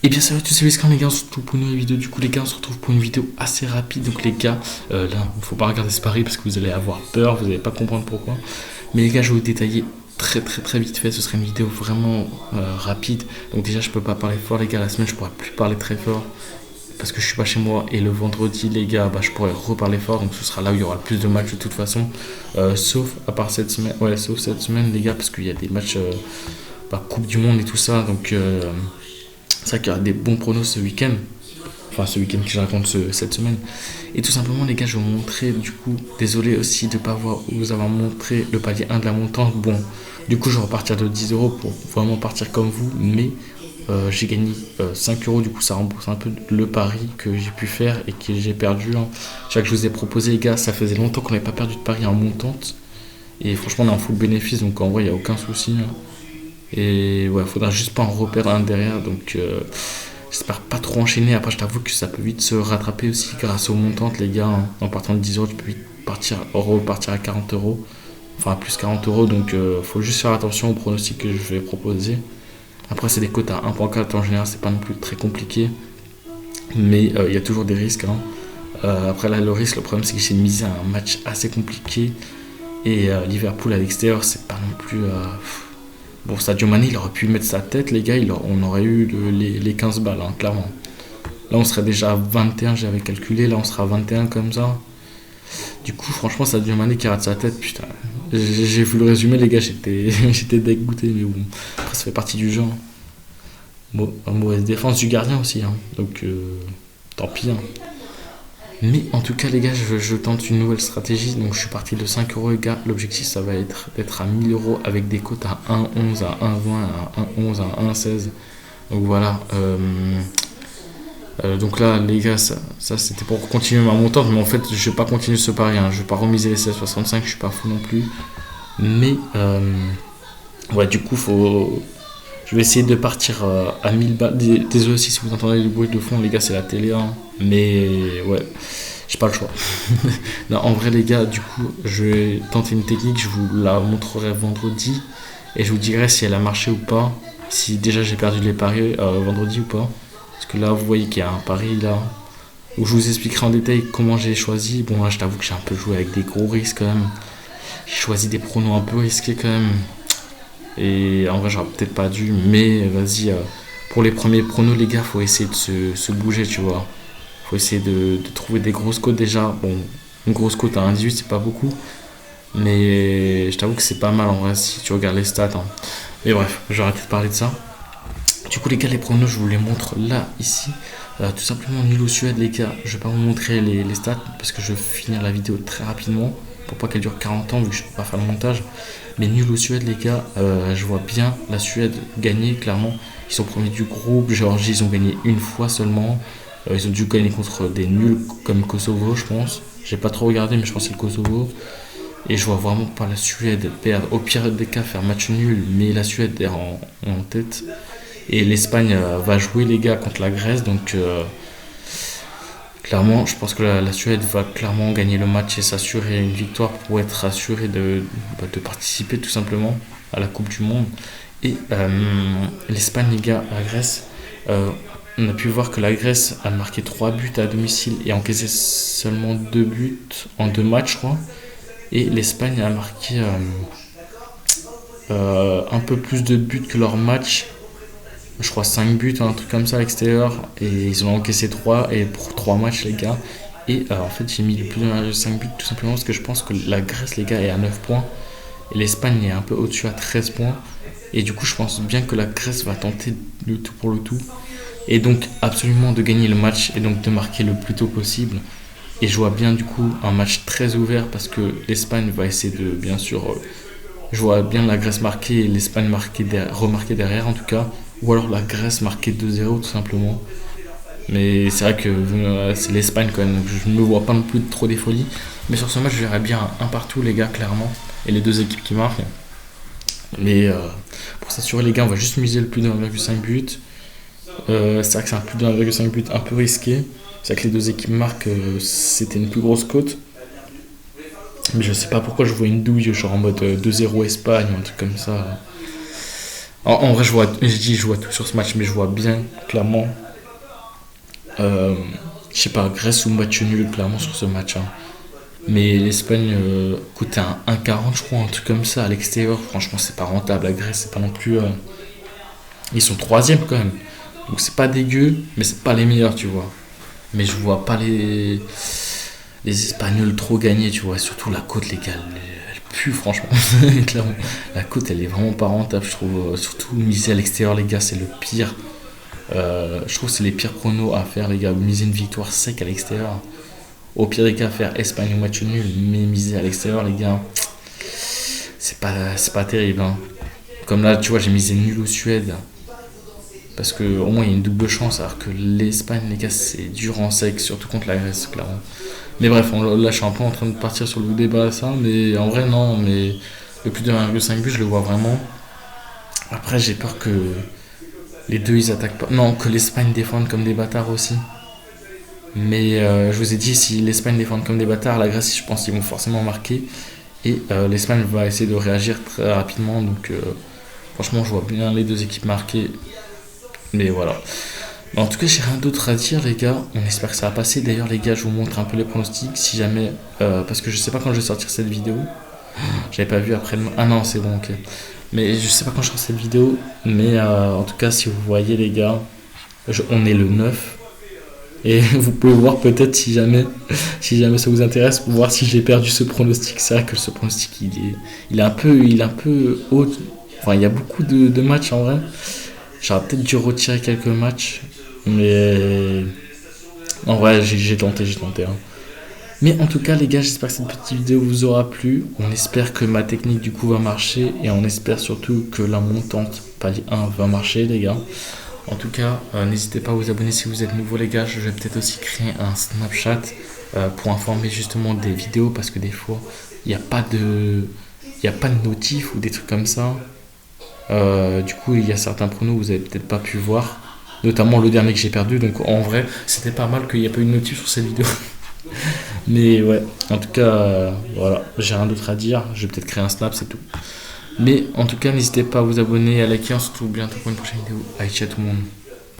Et bien salut à tous, c'est Wescan les gars, on se retrouve pour une nouvelle vidéo. Du coup les gars, on se retrouve pour une vidéo assez rapide. Donc les gars, là, il faut pas regarder ce pari parce que vous allez avoir peur, vous n'allez pas comprendre pourquoi. Mais les gars, je vais vous détailler très vite fait. Ce serait une vidéo vraiment rapide. Donc déjà, je peux pas parler fort les gars. La semaine, je pourrais plus parler très fort parce que je suis pas chez moi. Et le vendredi les gars, bah, je pourrais reparler fort. Donc ce sera là où il y aura le plus de matchs de toute façon. Sauf à part cette semaine, ouais, sauf cette semaine les gars, parce qu'il y a des matchs Coupe du Monde et tout ça. Donc c'est vrai qu'il y aura des bons pronos ce week-end. Enfin, ce week-end que je raconte cette semaine. Et tout simplement, les gars, je vais vous montrer, du coup, désolé aussi de ne pas vous avoir montré le palier 1 de la montante. Bon, du coup, je vais repartir de 10 euros pour vraiment partir comme vous. Mais j'ai gagné 5 euros. Du coup, ça rembourse un peu le pari que j'ai pu faire et que j'ai perdu. Hein. Chaque que je vous ai proposé, les gars, ça faisait longtemps qu'on n'avait pas perdu de pari en montante. Et franchement, on est en full bénéfice. Donc, en vrai, il n'y a aucun souci. Hein. Et ouais, faudra juste pas en reperdre un derrière. Donc j'espère pas trop enchaîner. Après, je t'avoue que ça peut vite se rattraper aussi grâce aux montantes, les gars. Hein. En partant de 10 euros, tu peux vite repartir à 40 euros. Enfin, à plus 40 euros. Donc faut juste faire attention aux pronostics que je vais proposer. Après, c'est des cotes à 1.4 en général, c'est pas non plus très compliqué. Mais il y a toujours des risques. Hein. Après, là, le risque, le problème, c'est que j'ai misé un match assez compliqué. Et Liverpool à l'extérieur, c'est pas non plus. Bon, Sadio Mané, il aurait pu mettre sa tête, les gars, on aurait eu les 15 balles, hein, clairement. Là, on serait déjà à 21, j'avais calculé, là, on sera à 21 comme ça. Du coup, franchement, Sadio Mané qui rate sa tête, putain. J'ai vu le résumé, les gars, j'étais dégoûté, mais bon, après, ça fait partie du jeu. Hein. Mauvaise défense du gardien aussi, hein. Donc, tant pis. Hein. Mais en tout cas, les gars, je tente une nouvelle stratégie. Donc, je suis parti de 5 euros, les gars. L'objectif, ça va être d'être à 1000 euros avec des cotes à 1,11, à 1,20, à 1,11, à 1,16. Donc, voilà. Donc là, les gars, ça c'était pour continuer ma montante. Mais en fait, je vais pas continuer ce pari. Hein. Je vais pas remiser les 16,65. Je suis pas fou non plus. Mais, ouais, du coup, je vais essayer de partir à 1000 balles. Désolé aussi si vous entendez du bruit de fond, les gars, c'est la télé. Hein. Mais ouais, j'ai pas le choix. Non, en vrai, les gars, du coup, je vais tenter une technique. Je vous la montrerai vendredi. Et je vous dirai si elle a marché ou pas. Si déjà j'ai perdu les paris vendredi ou pas. Parce que là, vous voyez qu'il y a un pari là. Où je vous expliquerai en détail comment j'ai choisi. Bon, là, je t'avoue que j'ai un peu joué avec des gros risques quand même. J'ai choisi des pronos un peu risqués quand même. Et en vrai, j'aurais peut-être pas dû, mais vas-y, pour les premiers pronos, les gars, faut essayer de se bouger, tu vois. Faut essayer de trouver des grosses cotes déjà. Bon, une grosse cote à 1,18, c'est pas beaucoup, mais je t'avoue que c'est pas mal en vrai si tu regardes les stats. Hein. Mais bref, je vais arrêter de parler de ça. Du coup, les gars, les pronos, je vous les montre là, ici. Tout simplement, nul au Suède, les gars. Je vais pas vous montrer les stats parce que je vais finir la vidéo très rapidement pour pas qu'elle dure 40 ans vu que je peux pas faire le montage. Mais nul au Suède, les gars, je vois bien la Suède gagner, clairement. Ils sont premiers du groupe. Géorgie, ils ont gagné une fois seulement. Ils ont dû gagner contre des nuls comme Kosovo, je pense. J'ai pas trop regardé, mais je pense que c'est le Kosovo. Et je vois vraiment pas la Suède perdre. Au pire des cas, faire match nul, mais la Suède est en tête. Et l'Espagne va jouer, les gars, contre la Grèce. Donc, clairement, je pense que la Suède va clairement gagner le match et s'assurer une victoire pour être assuré de participer tout simplement à la Coupe du Monde. Et l'Espagne, les gars, la Grèce, on a pu voir que la Grèce a marqué 3 buts à domicile et encaissé seulement 2 buts en 2 matchs, je crois. Et l'Espagne a marqué un peu plus de buts que leur match. Je crois 5 buts, un truc comme ça à l'extérieur. Et ils ont encaissé 3 et pour 3 matchs, les gars. Et en fait, j'ai mis le plus de 5 buts tout simplement parce que je pense que la Grèce, les gars, est à 9 points. Et l'Espagne est un peu au-dessus à 13 points. Et du coup, je pense bien que la Grèce va tenter le tout pour le tout. Et donc, absolument de gagner le match et donc de marquer le plus tôt possible. Et je vois bien, du coup, un match très ouvert parce que l'Espagne va essayer de, bien sûr, je vois bien la Grèce marquer et l'Espagne remarquer derrière en tout cas. Ou alors la Grèce marquer 2-0 tout simplement. Mais c'est vrai que c'est l'Espagne quand même, donc je ne me vois pas non plus trop des folies. Mais sur ce match, je verrais bien un partout, les gars, clairement. Et les deux équipes qui marquent. Mais pour s'assurer, les gars, on va juste miser le plus de 1,5 but. C'est vrai que c'est un plus de 1,5 but un peu risqué. C'est vrai que les deux équipes marquent, c'était une plus grosse cote. Mais je sais pas pourquoi je vois une douille, genre en mode 2-0 Espagne ou un truc comme ça. En vrai, je vois tout sur ce match, mais je vois bien, clairement, euh, je sais pas, Grèce ou match nul, clairement, sur ce match, hein. Mais l'Espagne coûtait un 1,40 je crois, un truc comme ça à l'extérieur. Franchement, c'est pas rentable. La Grèce, c'est pas non plus. Ils sont troisième quand même. Donc c'est pas dégueu, mais c'est pas les meilleurs, tu vois. Mais je vois pas les Espagnols trop gagner, tu vois. Surtout la côte, les gars, elle pue, franchement. Clairement. La côte, elle est vraiment pas rentable, je trouve. Surtout miser à l'extérieur, les gars, c'est le pire. Je trouve que c'est les pires pronos à faire, les gars. Miser une victoire sec à l'extérieur. Au pire des cas, faire Espagne ou match nul, mais miser à l'extérieur, les gars, c'est pas terrible, hein. Comme là, tu vois, j'ai misé nul au Suède. Parce que au moins il y a une double chance, alors que l'Espagne, les gars, c'est dur en sec, surtout contre la Grèce, clairement. Mais bref, là je suis un peu en train de partir sur le débat, ça, mais en vrai, non, mais le plus de 1,5 buts, je le vois vraiment. Après, j'ai peur que les deux ils attaquent pas. Non, que l'Espagne défende comme des bâtards aussi. Mais je vous ai dit, si l'Espagne défend comme des bâtards, la Grèce, je pense qu'ils vont forcément marquer. Et l'Espagne va essayer de réagir très rapidement. Donc, franchement, je vois bien les deux équipes marquer. Mais voilà. En tout cas, j'ai rien d'autre à dire, les gars. On espère que ça va passer. D'ailleurs, les gars, je vous montre un peu les pronostics. Si jamais. Parce que je sais pas quand je vais sortir cette vidéo. J'avais pas vu après. Ah non, c'est bon, ok. Mais je sais pas quand je sors cette vidéo. Mais en tout cas, si vous voyez, les gars, on est le 9. Et vous pouvez voir peut-être si jamais ça vous intéresse, pour voir si j'ai perdu ce pronostic. C'est vrai que ce pronostic, il est un peu haut. Enfin, il y a beaucoup de matchs en vrai. J'aurais peut-être dû retirer quelques matchs. Mais en vrai, j'ai tenté, hein. Mais en tout cas, les gars, j'espère que cette petite vidéo vous aura plu. On espère que ma technique du coup va marcher. Et on espère surtout que la montante palier 1 va marcher, les gars. En tout cas, n'hésitez pas à vous abonner si vous êtes nouveau, les gars. Je vais peut-être aussi créer un Snapchat pour informer justement des vidéos, parce que des fois, il n'y a pas de, il y a pas de notif ou des trucs comme ça. Du coup, il y a certains pronos que vous avez peut-être pas pu voir, notamment le dernier que j'ai perdu. Donc en vrai, c'était pas mal qu'il n'y ait pas eu de notif sur cette vidéo. Mais ouais, en tout cas, voilà, j'ai rien d'autre à dire. Je vais peut-être créer un Snap, c'est tout. Mais en tout cas, n'hésitez pas à vous abonner, à liker. On se retrouve bientôt pour une prochaine vidéo. Allez, ciao tout le monde.